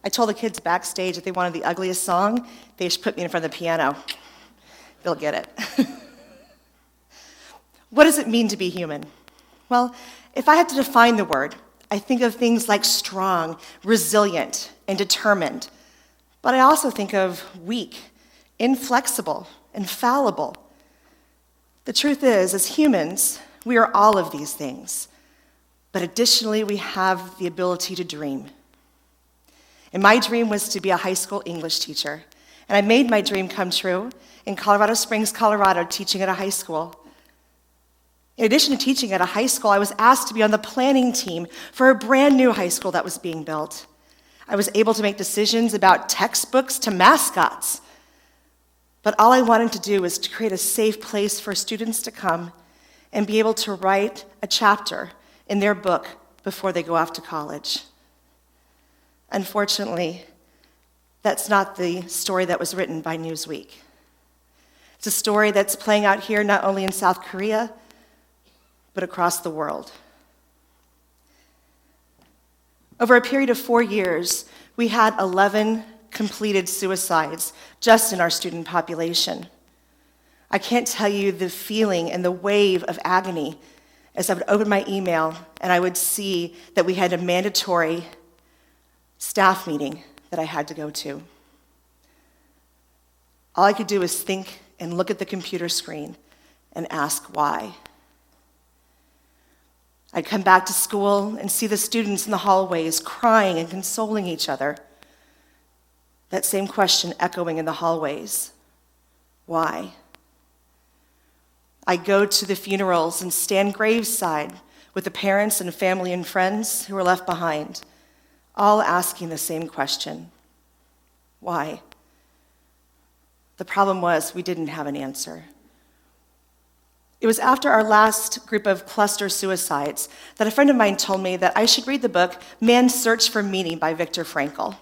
I told the kids backstage if they wanted the ugliest song, they should put me in front of the piano. They'll get it. What does it mean to be human? Well, if I had to define the word, I think of things like strong, resilient, and determined. But I also think of weak, inflexible, and fallible. The truth is, as humans, we are all of these things. But additionally, we have the ability to dream. And my dream was to be a high school English teacher. And I made my dream come true in Colorado Springs, Colorado, teaching at a high school. In addition to teaching at a high school, I was asked to be on the planning team for a brand new high school that was being built. I was able to make decisions about textbooks to mascots. But all I wanted to do was to create a safe place for students to come and be able to write a chapter in their book before they go off to college. Unfortunately, that's not the story that was written by Newsweek. It's a story that's playing out here not only in South Korea, but across the world. Over a period of 4 years, we had 11 completed suicides just in our student population. I can't tell you the feeling and the wave of agony as I would open my email and I would see that we had a mandatory staff meeting that I had to go to. All I could do was think and look at the computer screen and ask why. I'd come back to school and see the students in the hallways crying and consoling each other. That same question echoing in the hallways. Why? I'd go to the funerals and stand graveside with the parents and family and friends who were left behind, all asking the same question. Why? The problem was we didn't have an answer. It was after our last group of cluster suicides that a friend of mine told me that I should read the book Man's Search for Meaning by Viktor Frankl.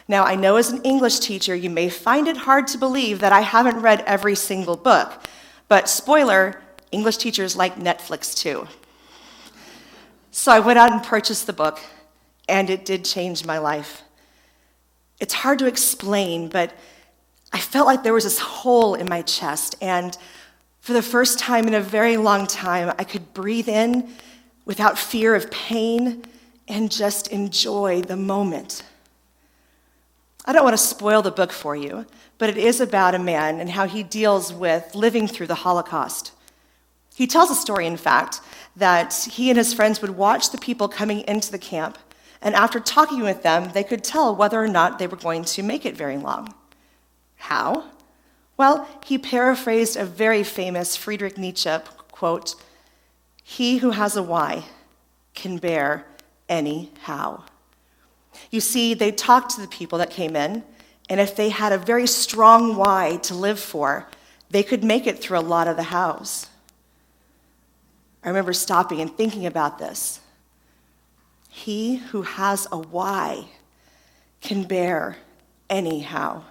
Now, I know as an English teacher, you may find it hard to believe that I haven't read every single book, but spoiler, English teachers like Netflix too. So I went out and purchased the book, and it did change my life. It's hard to explain, but I felt like there was this hole in my chest, and for the first time in a very long time, I could breathe in without fear of pain and just enjoy the moment. I don't want to spoil the book for you, but it is about a man and how he deals with living through the Holocaust. He tells a story, in fact, that he and his friends would watch the people coming into the camp, and after talking with them, they could tell whether or not they were going to make it very long. How? Well, he paraphrased a very famous Friedrich Nietzsche quote, "He who has a why can bear any how." You see, they talked to the people that came in, and if they had a very strong why to live for, they could make it through a lot of the hows. I remember stopping and thinking about this. He who has a why can bear any how.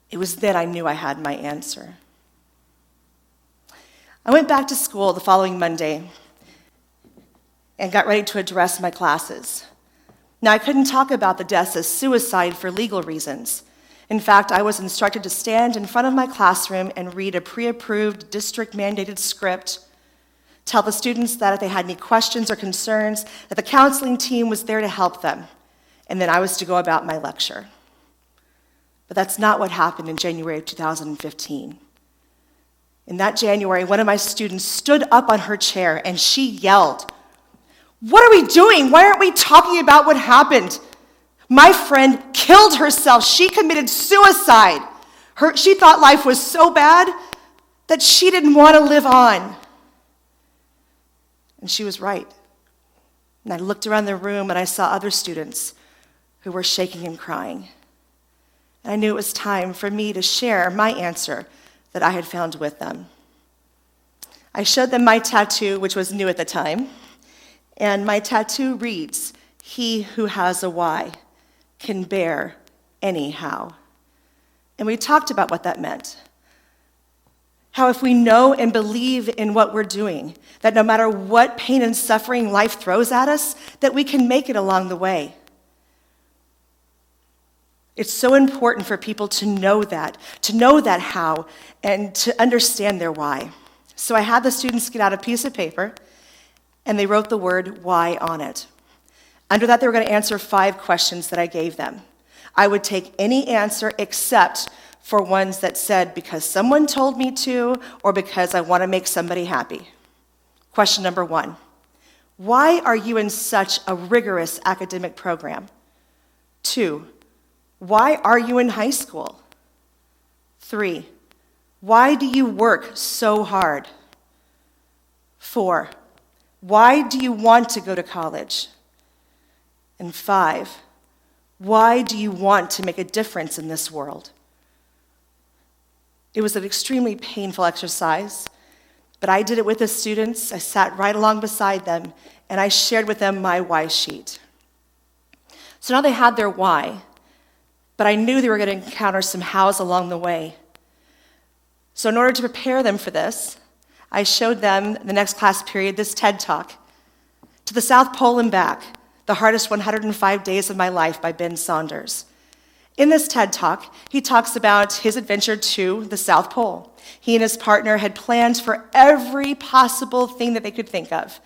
It was then I knew I had my answer. I went back to school the following Monday and got ready to address my classes. Now, I couldn't talk about the deaths as suicide for legal reasons. In fact, I was instructed to stand in front of my classroom and read a pre-approved district-mandated script, tell the students that if they had any questions or concerns, that the counseling team was there to help them, and then I was to go about my lecture. But that's not what happened in January of 2015. In that January, one of my students stood up on her chair and she yelled, "What are we doing? Why aren't we talking about what happened? My friend killed herself. She committed suicide. She thought life was so bad that she didn't want to live on." And she was right. And I looked around the room and I saw other students who were shaking and crying. And I knew it was time for me to share my answer that I had found with them. I showed them my tattoo, which was new at the time, and my tattoo reads, "He who has a why can bear any how." And we talked about what that meant. How if we know and believe in what we're doing, that no matter what pain and suffering life throws at us, that we can make it along the way. It's so important for people to know that how, and to understand their why. So I had the students get out a piece of paper, and they wrote the word why on it. Under that, they were going to answer 5 questions that I gave them. I would take any answer except for ones that said, because someone told me to, or because I want to make somebody happy. Question number 1, why are you in such a rigorous academic program? 2, why are you in high school? 3, why do you work so hard? 4, why do you want to go to college? And 5, why do you want to make a difference in this world? It was an extremely painful exercise, but I did it with the students. I sat right along beside them, and I shared with them my why sheet. So now they had their why, but I knew they were going to encounter some hows along the way. So in order to prepare them for this, I showed them the next class period this TED Talk, To the South Pole and Back, The Hardest 105 Days of My Life by Ben Saunders. In this TED Talk, he talks about his adventure to the South Pole. He and his partner had planned for every possible thing that they could think of.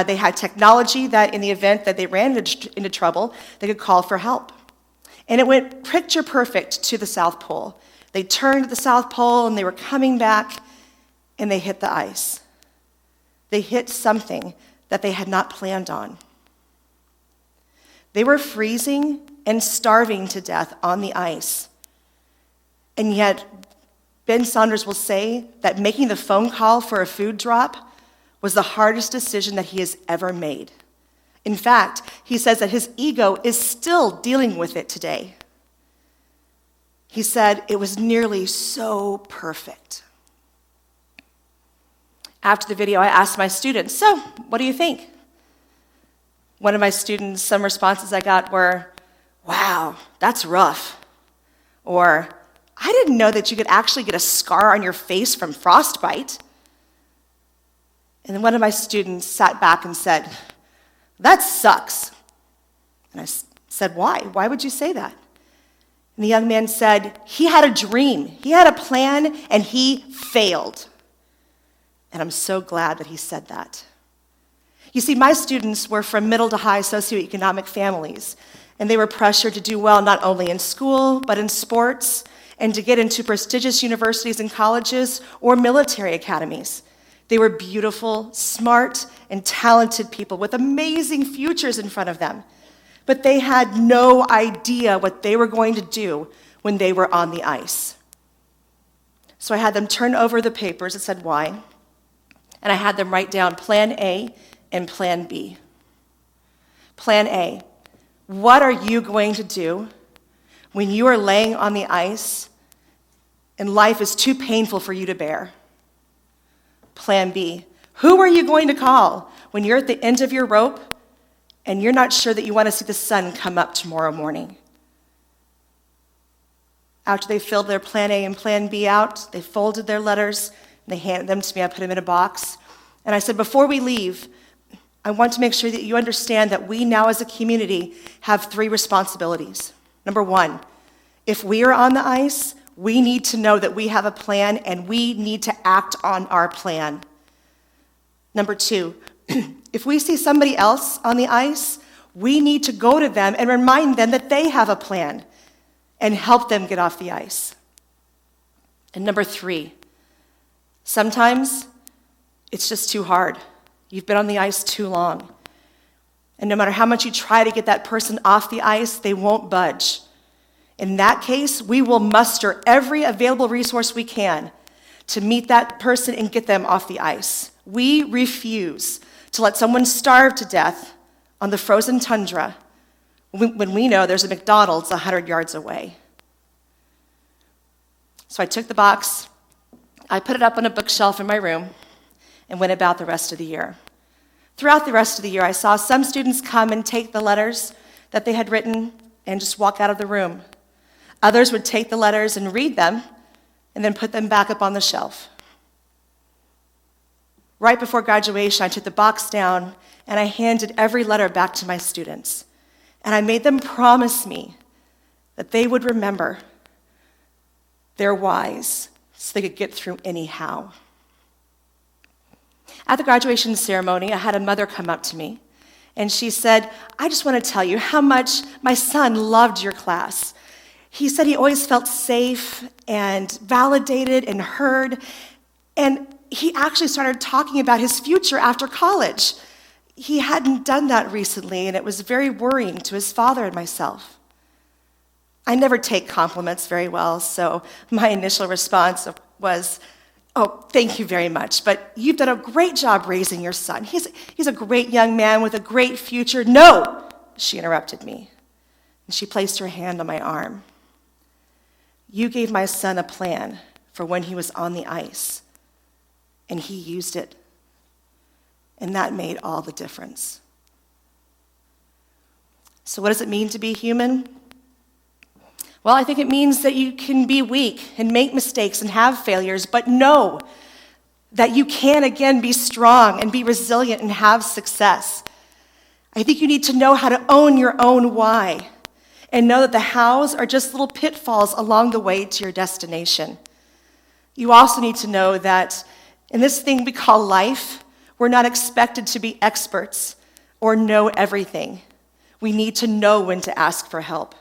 They had technology that in the event that they ran into trouble, they could call for help. And it went picture perfect to the South Pole. They turned to the South Pole and they were coming back and they hit the ice. They hit something that they had not planned on. They were freezing and starving to death on the ice. And yet, Ben Saunders will say that making the phone call for a food drop was the hardest decision that he has ever made. In fact, he says that his ego is still dealing with it today. He said it was nearly so perfect. After the video, I asked my students, so what do you think? One of my students, some responses I got were, wow, that's rough. Or, I didn't know that you could actually get a scar on your face from frostbite. And then one of my students sat back and said, that sucks. And I said, why? Why would you say that? And the young man said, he had a dream, he had a plan, and he failed. And I'm so glad that he said that. You see, my students were from middle to high socioeconomic families, and they were pressured to do well not only in school, but in sports, and to get into prestigious universities and colleges or military academies. They were beautiful, smart, and talented people with amazing futures in front of them. But they had no idea what they were going to do when they were on the ice. So I had them turn over the papers that said why, and I had them write down Plan A and Plan B. Plan A, what are you going to do when you are laying on the ice and life is too painful for you to bear? Plan B, who are you going to call when you're at the end of your rope and you're not sure that you want to see the sun come up tomorrow morning? After they filled their Plan A and Plan B out, they folded their letters and they handed them to me. I put them in a box. And I said, before we leave, I want to make sure that you understand that we now as a community have 3 responsibilities. Number 1, if we are on the ice, we need to know that we have a plan and we need to act on our plan. Number 2, if we see somebody else on the ice, we need to go to them and remind them that they have a plan and help them get off the ice. And number 3, sometimes it's just too hard. You've been on the ice too long. And no matter how much you try to get that person off the ice, they won't budge. In that case, we will muster every available resource we can to meet that person and get them off the ice. We refuse to let someone starve to death on the frozen tundra when we know there's a McDonald's 100 yards away. So I took the box, I put it up on a bookshelf in my room, and went about the rest of the year. Throughout the rest of the year, I saw some students come and take the letters that they had written and just walk out of the room. Others would take the letters and read them and then put them back up on the shelf. Right before graduation, I took the box down and I handed every letter back to my students. And I made them promise me that they would remember their whys so they could get through anyhow. At the graduation ceremony, I had a mother come up to me, and she said, "I just want to tell you how much my son loved your class. He said he always felt safe and validated and heard, and he actually started talking about his future after college. He hadn't done that recently, and it was very worrying to his father and myself." I never take compliments very well, so my initial response was, "Oh, thank you very much, but you've done a great job raising your son. He's a great young man with a great future." "No," she interrupted me, and she placed her hand on my arm. "You gave my son a plan for when he was on the ice, and he used it, and that made all the difference." So what does it mean to be human? Well, I think it means that you can be weak and make mistakes and have failures, but know that you can again be strong and be resilient and have success. I think you need to know how to own your own why and know that the hows are just little pitfalls along the way to your destination. You also need to know that in this thing we call life, we're not expected to be experts or know everything. We need to know when to ask for help.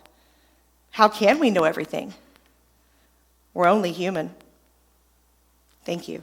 How can we know everything? We're only human. Thank you.